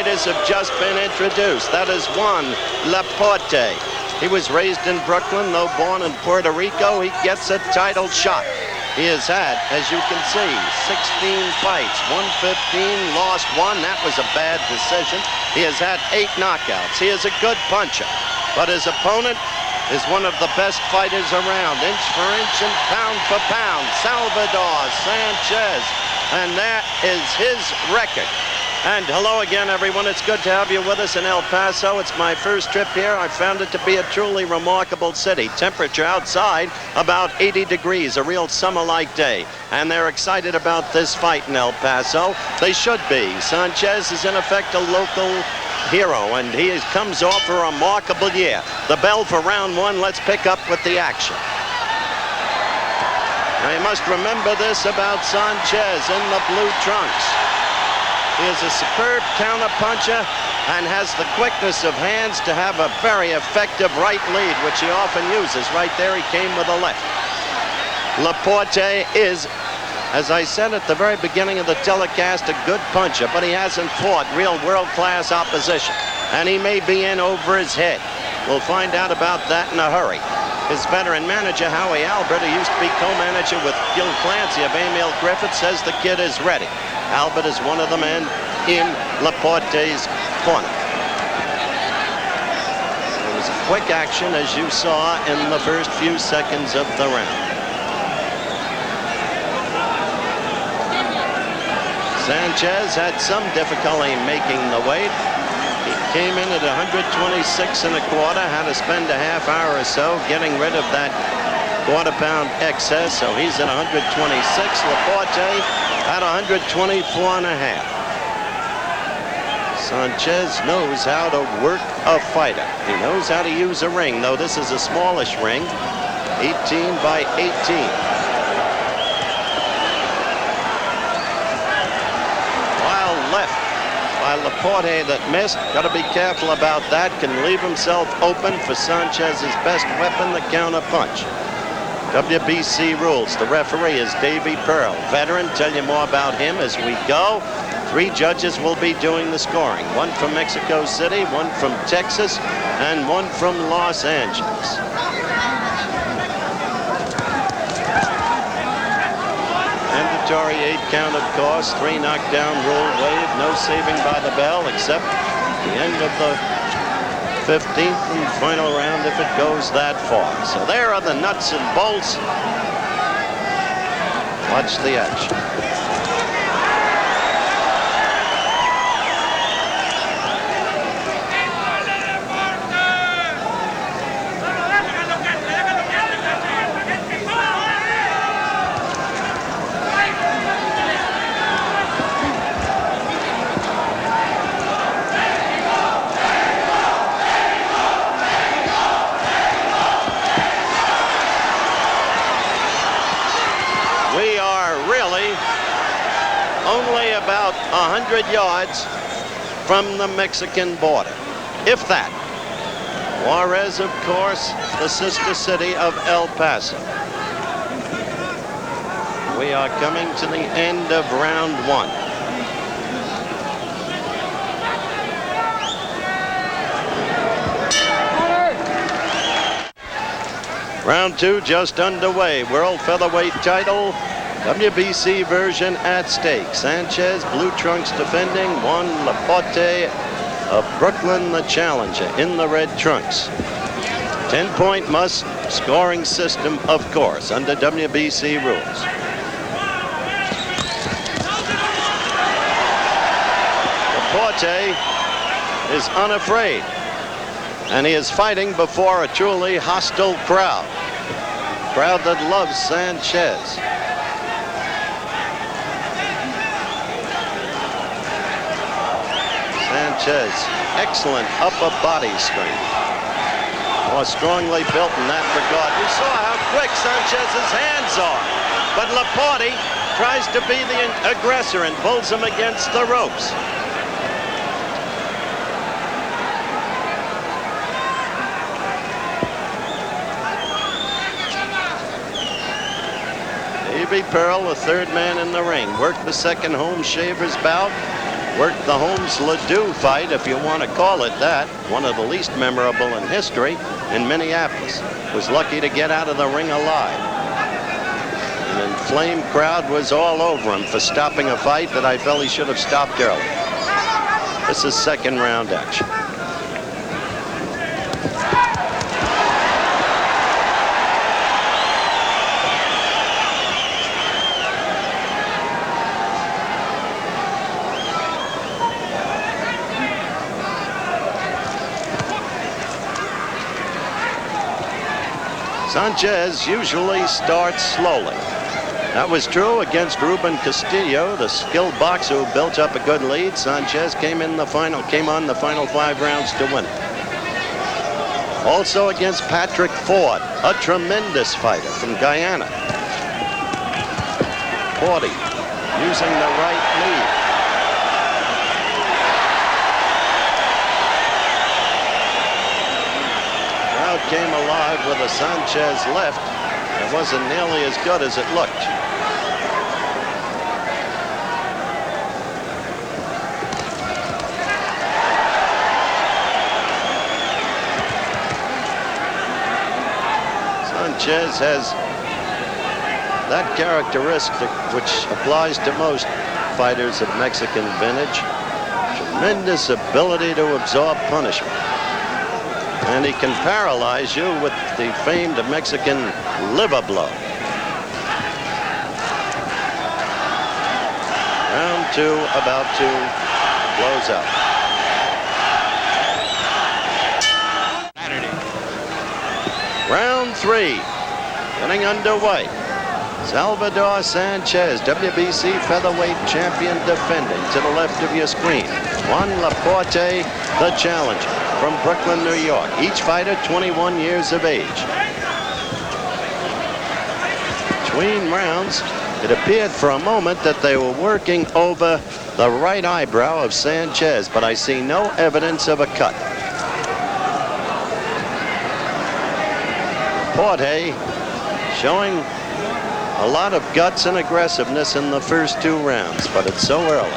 fighters have just been introduced. That is Juan Laporte. He was raised in Brooklyn, though born in Puerto Rico. He gets a title shot. He has had, as you can see, 16 fights, 115, lost 1. That was a bad decision. He has had 8 knockouts. He is a good puncher, but his opponent is one of the best fighters around, inch for inch and pound for pound, Salvador Sanchez. And that is his record. And hello again, everyone. It's good to have you with us in El Paso. It's my first trip here. I found it to be a truly remarkable city. Temperature outside about 80 degrees, a real summer-like day. And they're excited about this fight in El Paso. They should be. Sanchez is in effect a local hero, and he comes off a remarkable year. The bell for round 1. Let's pick up with the action. Now you must remember this about Sanchez in the blue trunks. He is a superb counterpuncher and has the quickness of hands to have a very effective right lead, which he often uses. Right there, he came with a left. Laporte is, as I said at the very beginning of the telecast, a good puncher, but he hasn't fought real world-class opposition, and he may be in over his head. We'll find out about that in a hurry. His veteran manager, Howie Albert, who used to be co-manager with Gil Clancy of Emil Griffith, says the kid is ready. Albert is one of the men in Laporte's corner. It was a quick action, as you saw in the first few seconds of the round. Sanchez had some difficulty making the weight. He came in at 126 and a quarter, had to spend a half hour or so getting rid of that quarter-pound excess, so he's at 126. Laporte at 124 and a half. Sanchez knows how to work a fighter. He knows how to use a ring, though this is a smallish ring, 18 by 18. While left by Laporte that missed. Got to be careful about that. Can leave himself open for Sanchez's best weapon, the counter punch. WBC rules. The referee is Davey Pearl, veteran. Tell you more about him as we go. 3 judges will be doing the scoring. 1 from Mexico City, 1 from Texas, and 1 from Los Angeles. Mandatory 8 count, of course. 3 knockdown rule waived. No saving by the bell except the end of the 15th and final round if it goes that far. So there are the nuts and bolts. Watch the action. Only about 100 yards from the Mexican border, if that. Juarez, of course, the sister city of El Paso. We are coming to the end of round 1. Round 2 just underway. World featherweight title. WBC version at stake. Sanchez, blue trunks defending. Juan Laporte of Brooklyn, the challenger, in the red trunks. 10-point must scoring system, of course, under WBC rules. Laporte is unafraid, and he is fighting before a truly hostile crowd. Crowd that loves Sanchez. Sanchez, excellent upper body strength. More strongly built in that regard. You saw how quick Sanchez's hands are. But Laporte tries to be the aggressor and pulls him against the ropes. Davey Pearl, the 3rd man in the ring, worked the second home shaver's bout worked the Holmes-Ledoux fight, if you want to call it that, one of the least memorable in history, in Minneapolis. Was lucky to get out of the ring alive. An inflamed crowd was all over him for stopping a fight that I felt he should have stopped early. This is second round action. Sanchez usually starts slowly. That was true against Ruben Castillo, the skilled boxer who built up a good lead. Sanchez came on the final 5 rounds to win it. Also against Patrick Ford, a tremendous fighter from Guyana. 40, using the right lead. Came alive with a Sanchez left. It wasn't nearly as good as it looked. Sanchez has that characteristic which applies to most fighters of Mexican vintage. Tremendous ability to absorb punishment. And he can paralyze you with the famed Mexican liver blow. Round 2 about to close out. Round 3 getting underway. Salvador Sanchez, WBC featherweight champion defending. To the left of your screen, Juan Laporte, the challenger from Brooklyn, New York. Each fighter 21 years of age. Between rounds, it appeared for a moment that they were working over the right eyebrow of Sanchez, but I see no evidence of a cut. Laporte showing a lot of guts and aggressiveness in the first 2 rounds, but it's so early.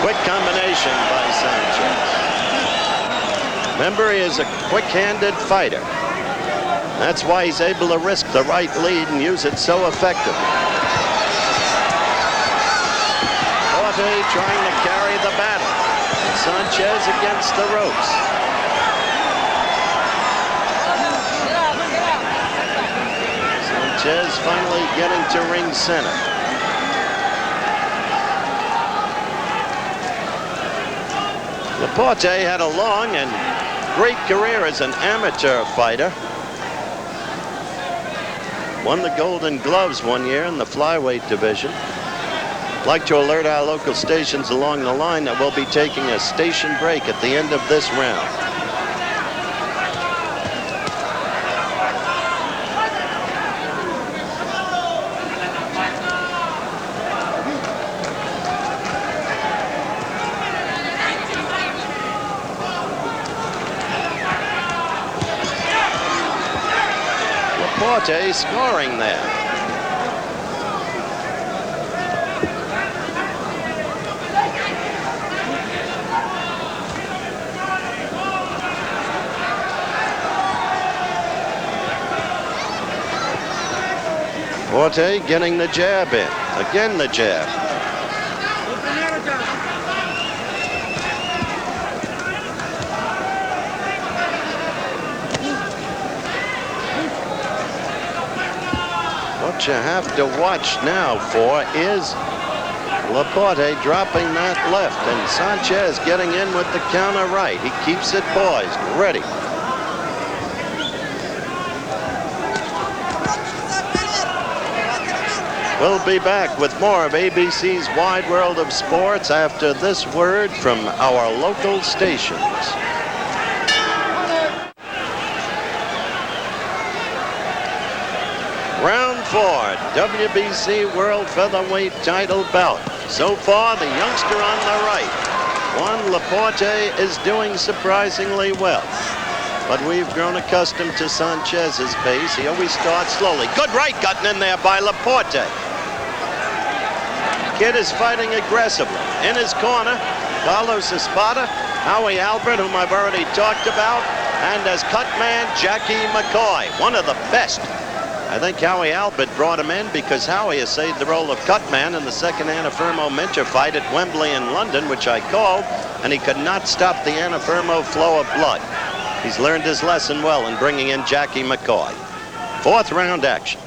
Quick combination by Sanchez. Remember, he is a quick-handed fighter. That's why he's able to risk the right lead and use it so effectively. Laporte trying to carry the battle. Sanchez against the ropes. Sanchez finally getting to ring center. Laporte had a long and great career as an amateur fighter. Won the Golden Gloves one year in the flyweight division. I'd like to alert our local stations along the line that we'll be taking a station break at the end of this round. Laporte scoring there. Laporte getting the jab in. Again the jab. What you have to watch now for is Laporte dropping that left and Sanchez getting in with the counter right. He keeps it poised, ready. We'll be back with more of ABC's Wide World of Sports after this word from our local stations. Round for WBC World Featherweight title bout. So far, the youngster on the right, Juan Laporte, is doing surprisingly well. But we've grown accustomed to Sanchez's pace. He always starts slowly. Good right gotten in there by Laporte. Kid is fighting aggressively. In his corner, Carlos Espada, Howie Albert, whom I've already talked about, and as cut man, Jackie McCoy, one of the best. I think Howie Albert brought him in because Howie essayed the role of cut man in the second Anna Fermo Minter fight at Wembley in London, which I called, and he could not stop the Anna Fermo flow of blood. He's learned his lesson well in bringing in Jackie McCoy. Fourth round action.